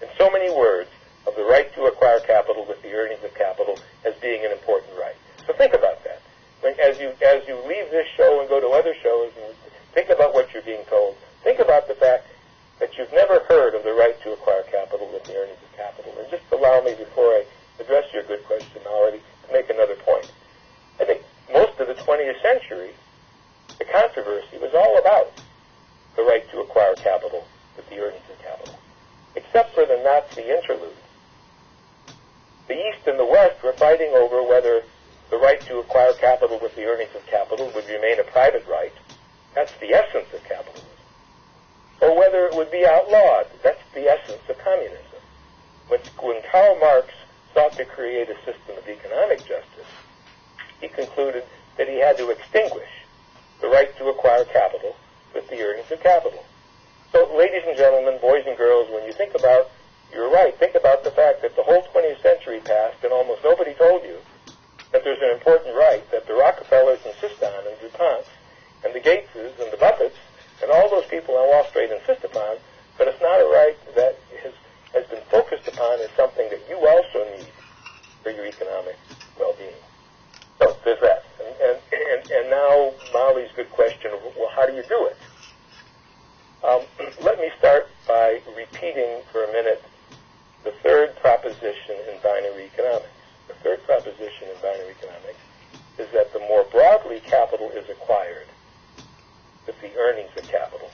[SPEAKER 2] in so many words of the right to acquire capital with the earnings of capital as being an important right. So think about that. As you leave this show and go to other shows and think about what you're being told, think about the fact that you've never heard of the right to acquire capital with the earnings of capital. And just allow me, before I address your good question already, to make another point. I think most of the 20th century, the controversy was all about the right to acquire capital with the earnings of capital, except for the Nazi interlude. The East and the West were fighting over whether the right to acquire capital with the earnings of capital would remain a private right. That's the essence of capitalism. Or whether it would be outlawed. That's the essence of communism. When Karl Marx sought to create a system of economic justice, he concluded that he had to extinguish the right to acquire capital with the earnings of capital. So, ladies and gentlemen, boys and girls, when you think about, you're right, think about the fact that the whole 20th century passed and almost nobody told you that there's an important right that the Rockefellers insist on, and DuPonts, and the Gateses, and the Buffetts, and all those people on Wall Street insist upon, but it's not a right that has been focused upon as something that you also need for your economic well-being. So there's that. And now Molly's good question, well, how do you do it? Let me start by repeating for a minute the third proposition in binary economics. The third proposition in binary economics is that the more broadly capital is acquired with the earnings of capital,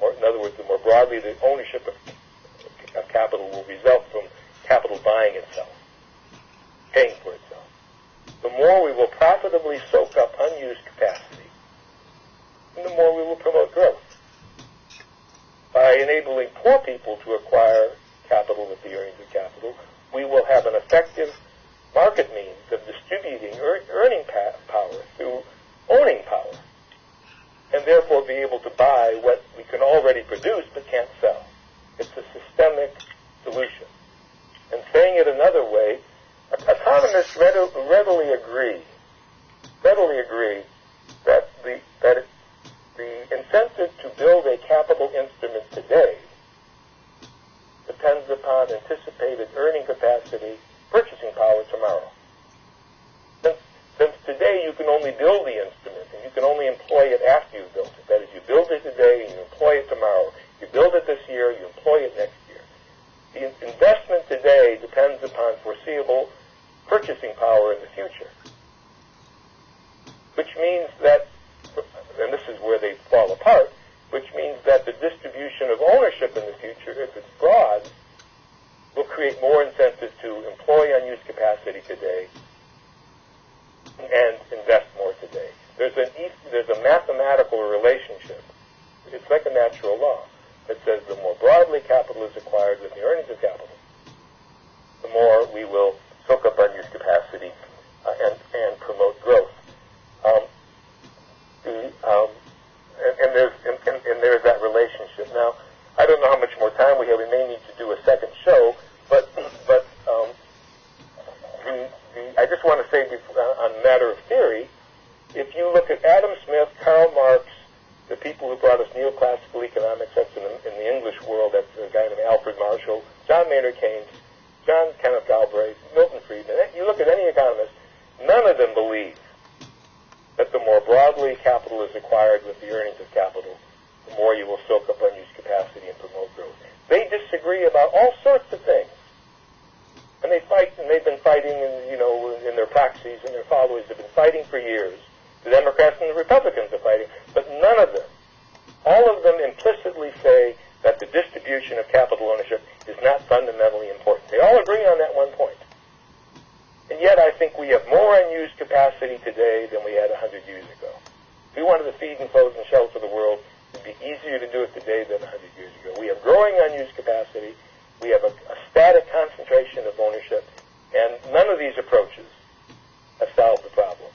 [SPEAKER 2] in other words, the more broadly the ownership of capital will result from capital buying itself, paying for itself, the more we will profitably soak up unused capacity, and the more we will promote growth. By enabling poor people to acquire capital with the earnings of capital, we will have an effective market means of distributing earning power through owning power, and therefore be able to buy what we can already produce but can't sell. It's a systemic solution. And saying it another way, economists readily agree that the incentive to build a capital instrument today depends upon anticipated earning capacity, purchasing power tomorrow. Since today you can only build the instrument and you can only employ it after you've built it. That is, you build it today and you employ it tomorrow. You build it this year, you employ it next year. The investment today depends upon foreseeable purchasing power in the future, which means that, and this is where they fall apart, which means that the distribution of ownership in the future, if it's broad, will create more incentive to employ unused capacity today and invest more today. There's a mathematical relationship. It's like a natural law. that says the more broadly capital is acquired with the earnings of capital, the more we will soak up unused capacity and promote growth. And there's that relationship. Now, I don't know how much more time we have. We may need to do a second show, but I just want to say on a matter of theory, if you look at Adam Smith, Karl Marx, the people who brought us neoclassical economics, that's in the English world, that's a guy named Alfred Marshall, John Maynard Keynes, John Kenneth Galbraith, Milton Friedman, you look at any economist, none of them believe that the more broadly capital is acquired with the earnings of capital, the more you will soak up unused capacity and promote growth. They disagree about all sorts of things. And they fight, and they've been fighting, in their proxies and their followers have been fighting for years. The Democrats and the Republicans are fighting, but none of them, all of them implicitly say that the distribution of capital ownership is not fundamentally important. They all agree on that one point. And yet I think we have more unused capacity today than we had 100 years ago. If we wanted to feed and clothe and shelter the world, it would be easier to do it today than 100 years ago. We have growing unused capacity. We have a static concentration of ownership, and none of these approaches have solved the problem.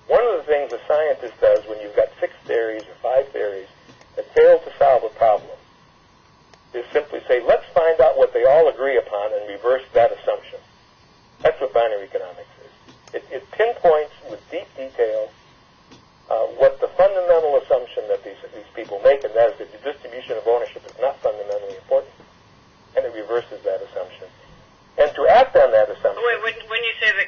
[SPEAKER 2] One of the things a scientist does when you've got 6 theories or 5 theories that fail to solve a problem is simply say, let's find out what they all agree upon and reverse that assumption. That's what binary economics is. It pinpoints with deep detail what the fundamental assumption that these people make, and that is that the distribution of ownership is not fundamentally important, and it reverses that assumption. And to act on that assumption...
[SPEAKER 1] Wait, when you say the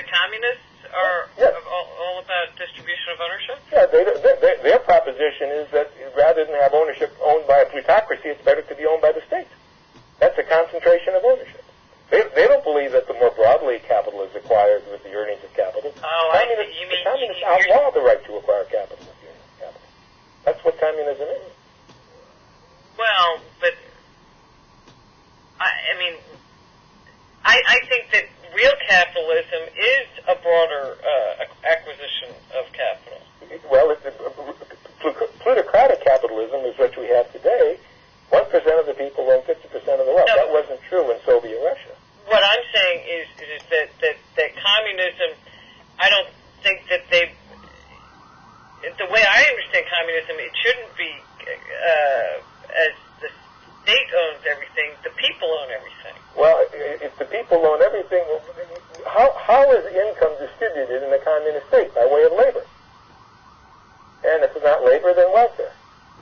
[SPEAKER 1] communists are
[SPEAKER 2] yes.
[SPEAKER 1] all about distribution of ownership?
[SPEAKER 2] Yeah, their proposition is that rather than have ownership owned by a plutocracy, it's better to be owned by the state. That's a concentration of ownership. They don't believe that the more broadly capital is acquired with the earnings of capital.
[SPEAKER 1] Oh, I see. You mean...
[SPEAKER 2] Communists outlaw the right to acquire capital with the earnings of capital. That's what communism is.
[SPEAKER 1] Well, but... I think that real capitalism is a broader acquisition of capital.
[SPEAKER 2] Well, plutocratic capitalism is what we have today. 1% of the people own 50% of the wealth.
[SPEAKER 1] No,
[SPEAKER 2] that wasn't true in Soviet Russia.
[SPEAKER 1] What I'm saying is that communism, I don't think that they... The way I understand communism, it shouldn't be as the state owns everything, the people own everything.
[SPEAKER 2] Well, if the people own everything, how is income distributed in a communist state? By way of labor. And if it's not labor, then welfare.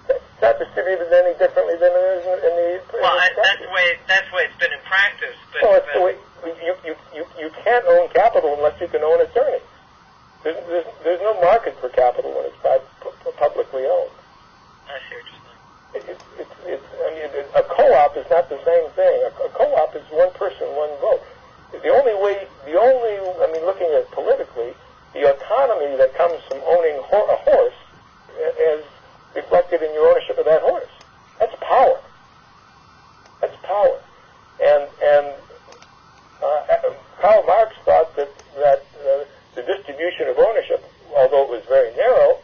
[SPEAKER 2] It's not distributed any differently than it is in the...
[SPEAKER 1] Well, that's the way it's been in practice. But,
[SPEAKER 2] well, it's the way... You can't own capital unless you can own its earnings. There's no market for capital when it's publicly owned.
[SPEAKER 1] I see what you're saying.
[SPEAKER 2] A co-op is not the same thing. A co-op is one person, one vote. Looking at it politically, the autonomy that comes from owning a horse is reflected in your ownership of that horse. That's power. That's power. And Karl Marx thought that the distribution of ownership, although it was very narrow,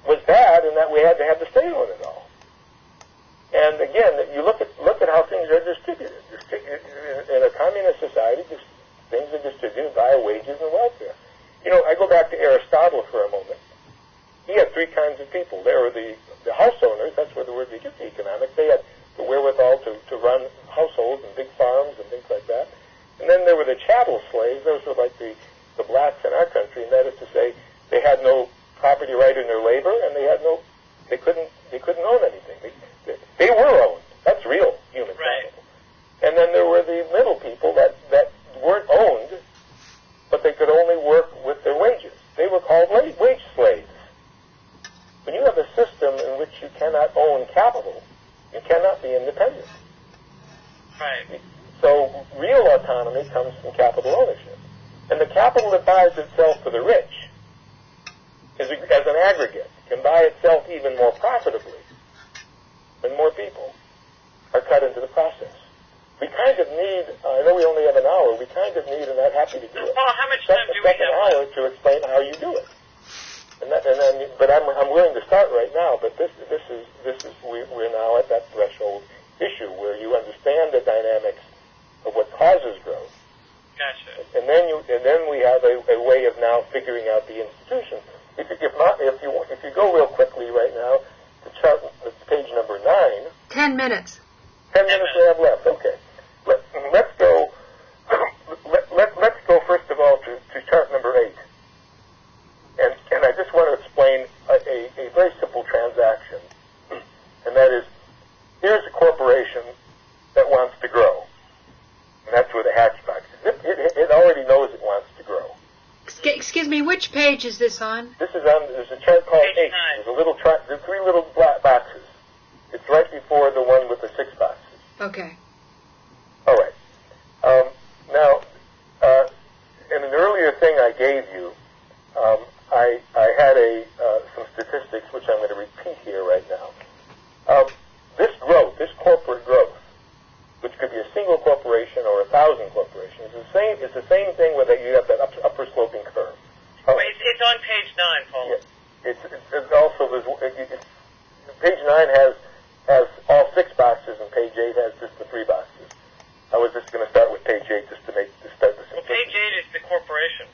[SPEAKER 2] was bad, and that we had to have the state own it all. And again, you look at how things are distributed. In a communist society, things are distributed via wages and welfare. I go back to Aristotle for a moment. He had 3 kinds of people. There were the house owners. That's where the word we get the economics. They had the wherewithal to run households and big farms and things like that. And then there were the chattel slaves. Those were like the blacks in our country, and that is to say, they had no property right in their labor, and they couldn't own anything. They were owned. That's real human capital. And then there were the middle people that weren't owned, but they could only work with their wages. They were called wage slaves. When you have a system in which you cannot own capital, you cannot be independent.
[SPEAKER 1] Right.
[SPEAKER 2] So real autonomy comes from capital ownership. And the capital that buys itself for the rich, as an aggregate, can buy itself even more profitably when more people are cut into the process. We kind of need, I know we only have an hour, we kind of need, and I'm happy to do it.
[SPEAKER 1] Paul, how much time do we have?
[SPEAKER 2] Second hour to explain how you do it. But I'm willing to start right now, but we're now at that
[SPEAKER 3] 10 minutes.
[SPEAKER 2] 10 minutes we have left. Okay. Let's go. Let's go first of all to chart number 8. And I just want to explain a very simple transaction, and that is, here's a corporation that wants to grow, and that's where the hatchback is. It already knows it wants to grow.
[SPEAKER 3] Excuse me, which page is this on?
[SPEAKER 2] This is on, there's a chart called 8. There's a little there's 3 little black boxes. It's right before the one with the 6 boxes.
[SPEAKER 3] Okay.
[SPEAKER 2] All right. Now, in an earlier thing I gave you, I had some statistics which I'm going to repeat here right now. This growth, this corporate growth, which could be a single corporation or 1,000 corporations, it's the same thing where you have that upper sloping curve.
[SPEAKER 1] It's on page 9, Paul.
[SPEAKER 2] Yeah. It's also page 9 has all 6 boxes, and page 8 has just the 3 boxes. I was just going to start with page 8 just to start the simplicity.
[SPEAKER 1] Well, page 8 is the corporation.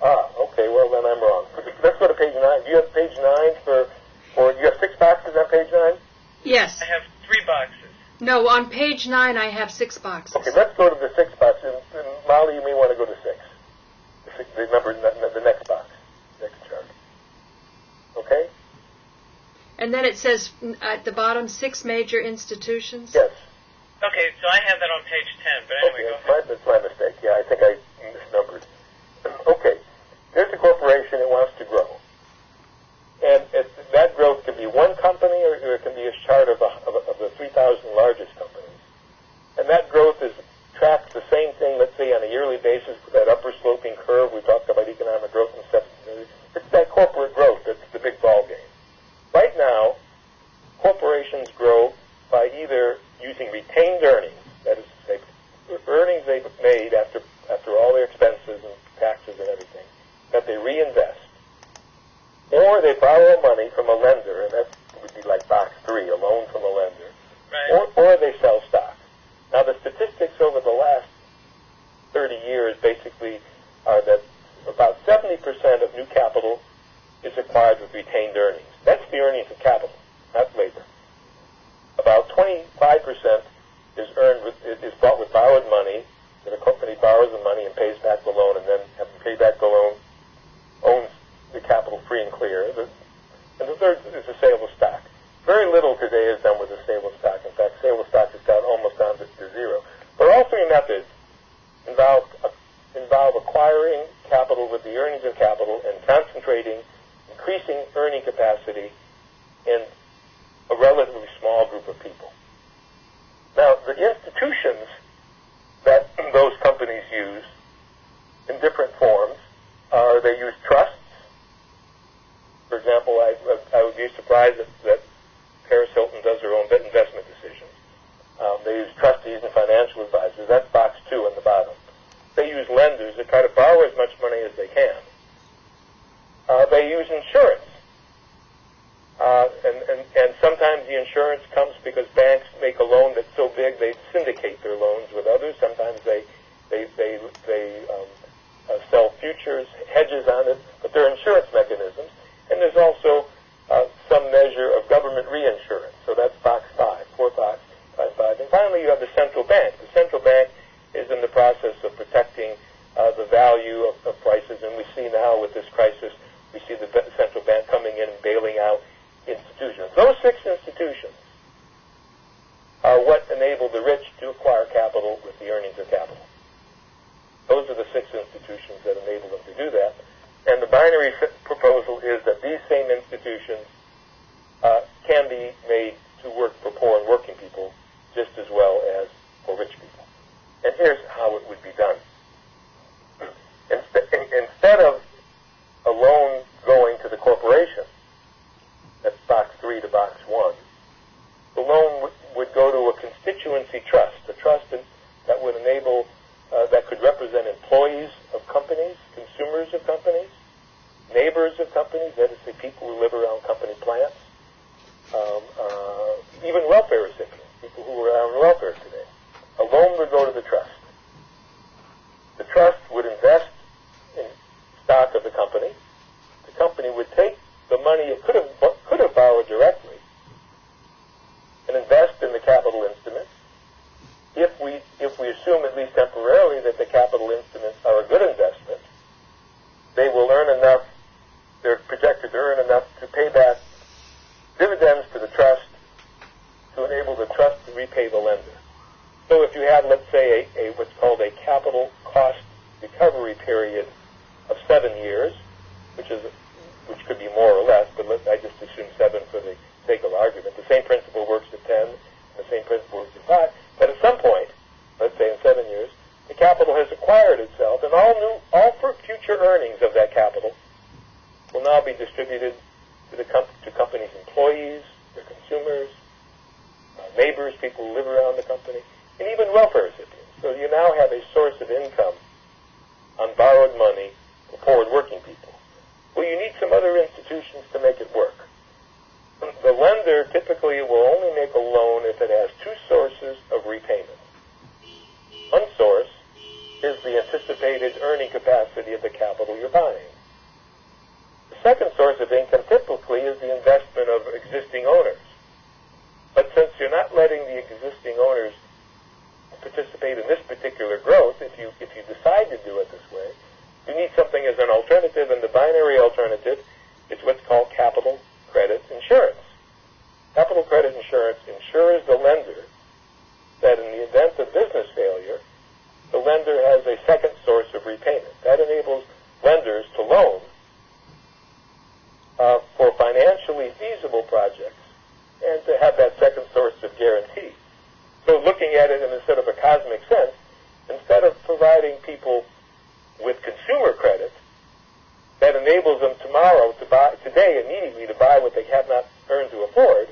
[SPEAKER 2] Okay, well then I'm wrong. Let's go to page 9. Do you have page 9 or you have 6 boxes on page 9?
[SPEAKER 3] Yes.
[SPEAKER 1] I have 3 boxes.
[SPEAKER 3] No, on page 9 I have 6 boxes.
[SPEAKER 2] Okay, let's go to the 6 boxes. And Molly, you may want to go to 6. The next box, next chart. Okay?
[SPEAKER 3] And then it says at the bottom, 6 major institutions?
[SPEAKER 2] Yes.
[SPEAKER 1] Okay, so I have that on page 10, but anyway,
[SPEAKER 2] Okay,
[SPEAKER 1] go ahead.
[SPEAKER 2] that's my mistake. Yeah, I think I misnumbered. Okay, there's a corporation that wants to grow. And that growth can be one company or it can be a chart of the 3,000 largest companies. And that growth tracks the same thing, let's say, on a yearly basis with that upper sloping curve. We talked about economic growth and stuff. It's that corporate growth that's the big ball game. Right now, corporations grow by either using retained earnings, that is to say, earnings they've made after all their expenses and taxes and everything, that they reinvest, or they borrow money from a lender, and that would be like box 3, a loan from a lender,
[SPEAKER 1] right.
[SPEAKER 2] or they sell stock. Now, the statistics over the last 30 years basically are that about 70% of new capital is acquired with retained earnings. That's the earnings of capital, not labor. About 25% is bought with borrowed money, that a company borrows the money and pays back the loan, and then having paid back the loan, owns the capital free and clear. And the third is the sale of stock. Very little today is done with the sale of stock. In fact, sale of stock is almost down to zero. But all 3 methods involve acquiring capital with the earnings of capital and concentrating, increasing earning capacity in a relatively small group of people. Now, the institutions that those companies use in different forms are they use trusts. For example, I would be surprised that Paris Hilton does her own investment decisions. They use trustees and financial advisors. That's box 2 on the bottom. They use lenders that try to borrow as much money as they can. They use insurance. And sometimes the insurance comes because banks make a loan that's so big they syndicate their loans with others. Sometimes they sell futures, hedges on it, but they're insurance mechanisms. And there's also some measure of government reinsurance. So that's box 5, 4 box, 5. And finally, you have the central bank. The central bank is in the process of protecting the value of prices, and we see now with this crisis, we see the central bank coming in and bailing out institutions. Those 6 institutions are what enable the rich to acquire capital with the earnings of capital. Those are the 6 institutions that enable them to do that. And the binary proposal is that these same institutions can be made to work for poor and working people just as well as for rich people. And here's how it would be done. Instead of a loan going to the corporation, that's box 3 to box 1, the loan would go to a constituency trust, a trust that would enable, that could represent employees of companies, consumers of companies, neighbors of companies, that is, the people who live around company plants, even welfare recipients, people who are on welfare today. A loan would go to the trust. The trust would invest in stock of the company. The company would take the money it could have borrowed directly and invest least temporarily, that the capital instruments are a good investment. They will earn enough, they're projected to earn enough to pay back dividends to the trust to enable the trust to repay the lender. So if you have, let's say, a what's called a capital cost recovery period of 7 years, which could be more or less, but I just assume 7 for the sake of argument. The same principle works to 10, and the same principle works to 5. But at some point, let's say in 7 years, the capital has acquired itself, and all future earnings of that capital will now be distributed to companies' employees, their consumers, neighbors, people who live around the company, and even welfare recipients. So you now have a source of income on borrowed money for forward working people. Well, you need some other institutions to make it work. The lender typically will only make a loan if it has two sources of repayment. One source is the anticipated earning capacity of the capital you're buying. The second source of income typically is the investment of existing owners. But since you're not letting the existing owners participate in this particular growth, if you decide to do it this way, you need something as an alternative, and the binary alternative is what's called capital credit insurance. Capital credit insurance insures the lender that in the event of business failure, the lender has a second source of repayment. That enables lenders to loan for financially feasible projects and to have that second source of guarantee. So looking at it in a sort of a cosmic sense, instead of providing people with consumer credit that enables them today immediately to buy what they have not earned to afford,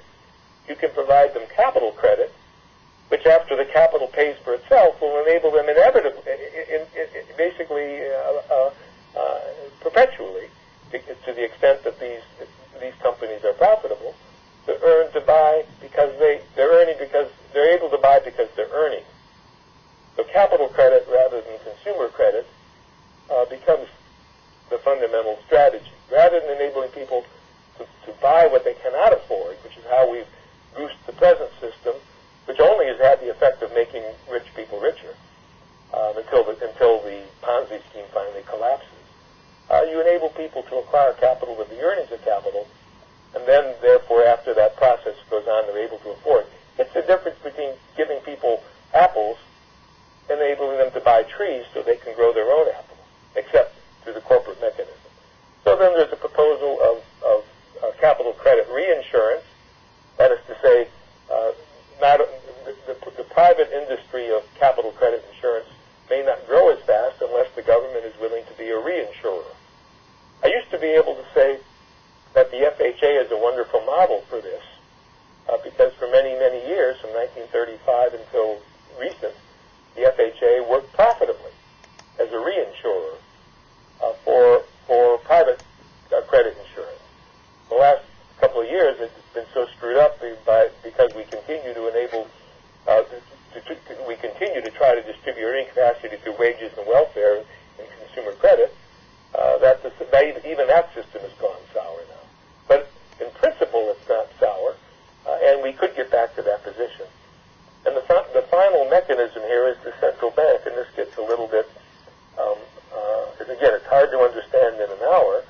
[SPEAKER 2] you can provide them capital credit, which after the capital pays for itself will enable them perpetually, to the extent that these companies are profitable, to buy because they're able to buy because they're earning. So capital credit rather than consumer credit becomes the fundamental strategy. Rather than enabling people to buy what they cannot afford, which is how we've goosed the present system, which only has had the effect of making rich people richer until the Ponzi scheme finally collapses. You enable people to acquire capital with the earnings of capital, and then, therefore, after that process goes on, they're able to afford. It's the difference between giving people apples and enabling them to buy trees so they can grow their own apples, except through the corporate mechanism. So then there's a proposal of capital credit reinsurance. That is to say, the private industry of capital credit insurance may not grow as fast unless the government is willing to be a reinsurer. I used to be able to say that the FHA is a wonderful model for this, because for many, many years, from 1935 until recent, the FHA worked profitably as a reinsurer for private credit insurance. The last couple of years, it's been so screwed up because we continue to enable, we continue to try to distribute earning capacity through wages and welfare and consumer credit, that even that system has gone sour now. But in principle, it's not sour, and we could get back to that position. And the final mechanism here is the central bank, and this gets a little bit, again, it's hard to understand in an hour,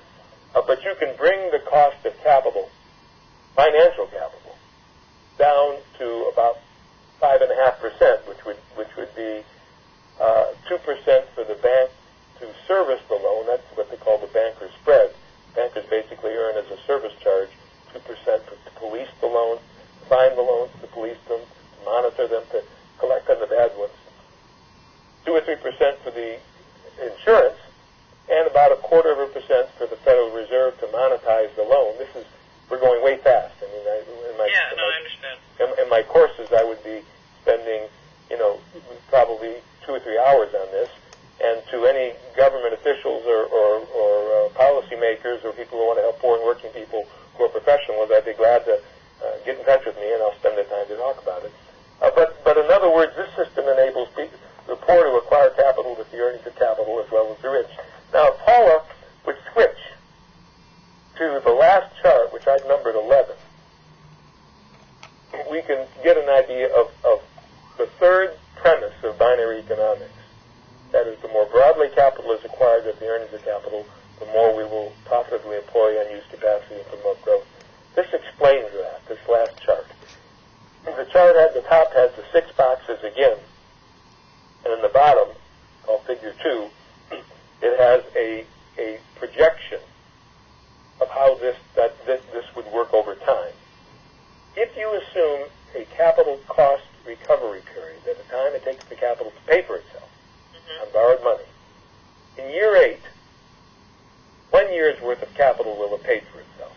[SPEAKER 2] but you can bring the cost of capital, financial capital, down to about 5.5%, which would be 2% for the bank to service the loan. That's what they call the banker's spread. Bankers basically earn as a service charge 2% to police the loans, to find the loans, to police them, to monitor them, to collect on the bad ones. 2 or 3% for the insurance, and about 0.25% for the Federal Reserve to monetize the loan. We're going way fast. I mean,
[SPEAKER 1] I understand.
[SPEAKER 2] In my courses, I would be spending, probably 2 or 3 hours on this. And to any government officials or policymakers or people who want to help poor and working people who are professionals, I'd be glad to get in touch with me, and I'll spend the time to talk about it. But in other words, this system enables the poor to acquire capital with the earnings of capital as well as the rich. Now, if Paula would switch to the last chart, which I've numbered 11, we can get an idea of the third premise of binary economics. That is, the more broadly capital is acquired with the earnings of capital, the more we will profitably employ unused capacity and promote growth. This explains that, this last chart. The chart at the top has the 6 boxes again, and in the bottom, called Figure 2, it has a projection of how this would work over time. If you assume a capital cost recovery period, at the time it takes the capital to pay for itself on borrowed money, in year 8, 1 year's worth of capital will have paid for itself.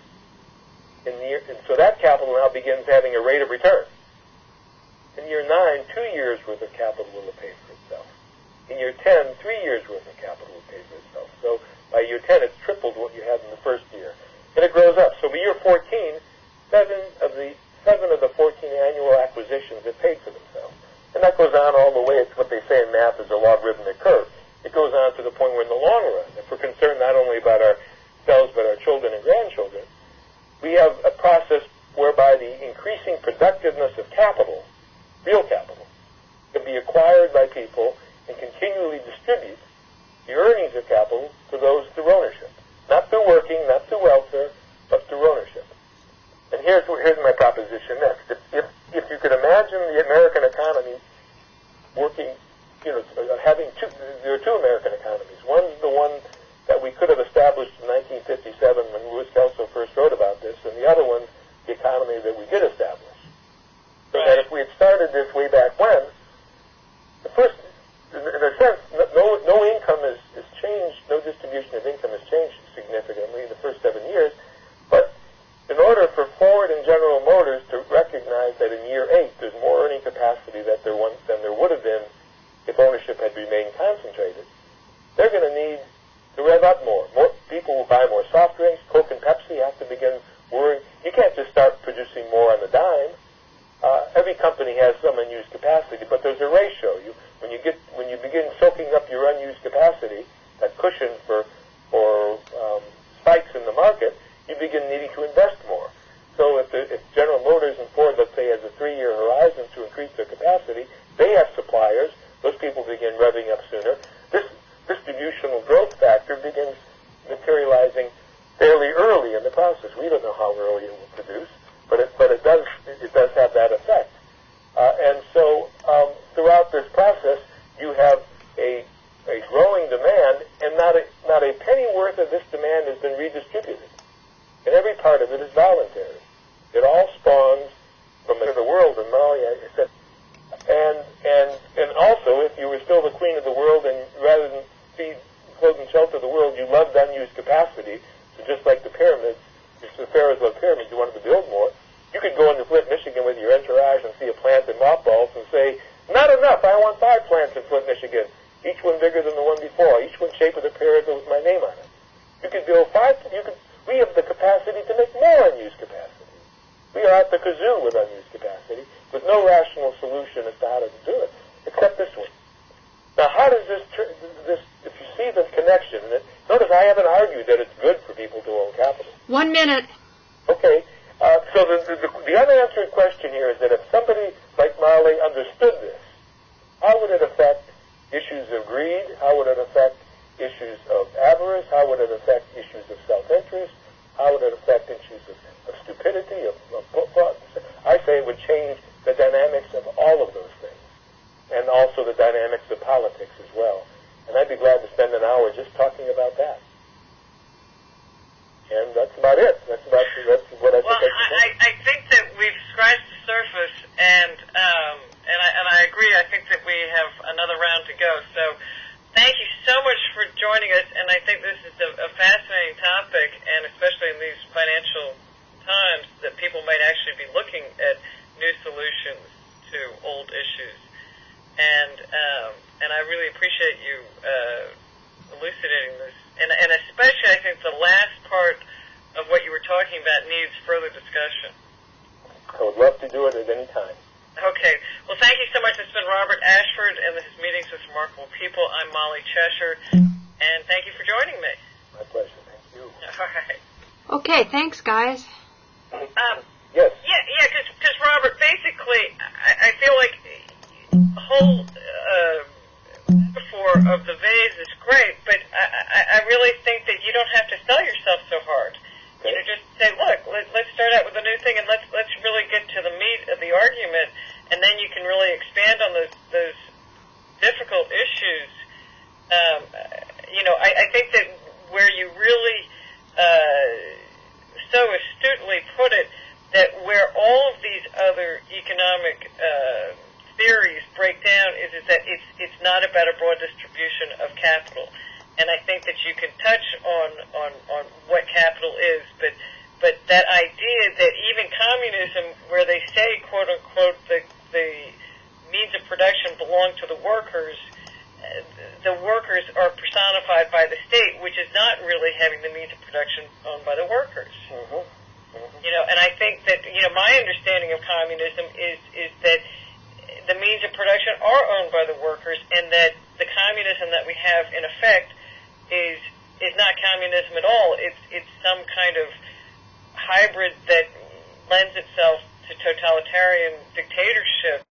[SPEAKER 2] And so that capital now begins having a rate of return. In year 9, 2 years' worth of capital will have paid for itself. In year 10, 3 years' worth of capital will pay for itself. So by year 10, it's tripled what you had in the first year. And it grows up. So by year 14, 7 of the 14 annual acquisitions have paid for themselves. And that goes on all the way. It's what they say in math is a logarithmic curve. It goes on to the point where in the long run, if we're concerned not only about ourselves but our children and grandchildren, we have a process whereby the increasing productiveness of capital, real capital, can be acquired by people and continually distribute the earnings of capital to those through ownership. Not through working, not through welfare, but through ownership. And here's my proposition next. If you could imagine the American economy working, having there are 2 American economies. One's the one that we could have established in 1957 when Louis Kelso first wrote about this, and the other one's the economy that we did establish. So that if we had started this way back when, the first, in a sense, no income is changed, no distribution of income has changed significantly in the first 7 years, but in order for Ford and General Motors to recognize that in year 8 there's more earning capacity than there would have been if ownership had remained concentrated, they're going to need to rev up more. More people will buy more soft drinks. Coke and Pepsi have to begin worrying. You can't just start producing more on the dime. Every company has some unused capacity, but there's a ratio. When you begin soaking up your unused capacity, that cushion for spikes in the market, you begin needing to invest more. So if General Motors and Ford, let's say, has a 3-year horizon to increase their capacity, they have suppliers. Those people begin revving up sooner. This distributional growth factor begins materializing fairly early in the process. We don't know how early it will produce, but it does have that effect. And so throughout this process, you have a growing demand, and not a penny worth of this demand has been redistributed. And every part of it is voluntary. It all spawns from the world. And Molly, I said, and also, if you were still the queen of the world, and rather than feed, clothe, and shelter the world, you loved unused capacity. So just like the pyramids, the pharaohs loved pyramids, you wanted to build more. You could go into Flint, Michigan with your entourage and see a plant in mothballs and say, "Not enough. I want 5 plants in Flint, Michigan. Each one bigger than the one before. Each one shaped with a pyramid with my name on it." You could build 5. We have the capacity to make more unused capacity. We are at the kazoo with unused capacity, with no rational solution as to how to do it, except this one. Now, how does this if you see the connection, notice I haven't argued that it's good for people to own capital.
[SPEAKER 3] 1 minute.
[SPEAKER 2] Okay. So the unanswered question here is that if somebody like Marley understood this, how would it affect issues of greed? How would it affect issues of avarice? How would it affect issues of self-interest? How would it affect issues of stupidity, of thought? I say it would change the dynamics of all of those things, and also the dynamics of politics as well. And I'd be glad to spend an hour just talking about that. And that's about it. That's what I think.
[SPEAKER 1] Well, I think that we've scratched the surface, and I agree. I think that we have another round to go. So, thank you so much for joining us. And I think this is a fascinating topic, and especially in these financial times, that people might actually be looking at new solutions to old issues. And I really appreciate you elucidating this. And especially, I think the last part of what you were talking about needs further discussion.
[SPEAKER 2] I would love to do it at any time.
[SPEAKER 1] Okay. Well, thank you so much. It's been Robert Ashford, and this is Meetings with Remarkable People. I'm Molly Cheshire, and thank you for joining me.
[SPEAKER 2] My pleasure. Thank you.
[SPEAKER 1] All right.
[SPEAKER 3] Okay, thanks, guys.
[SPEAKER 2] Yes.
[SPEAKER 1] Yeah, because Robert, basically, I feel like the whole the argument, and then you can really expand on those difficult issues. I think that where you really so astutely put it, that where all of these other economic theories break down is that it's not about a broad distribution of capital. And I think that you can touch on what capital is, but that idea that even communism, where they say, quote unquote, the means of production belong to the workers are personified by the state, which is not really having the means of production owned by the workers.
[SPEAKER 2] Mm-hmm. Mm-hmm.
[SPEAKER 1] And I think that my understanding of communism is that the means of production are owned by the workers, and that the communism that we have in effect is not communism at all. It's some kind of hybrid that lends itself to totalitarian dictatorship.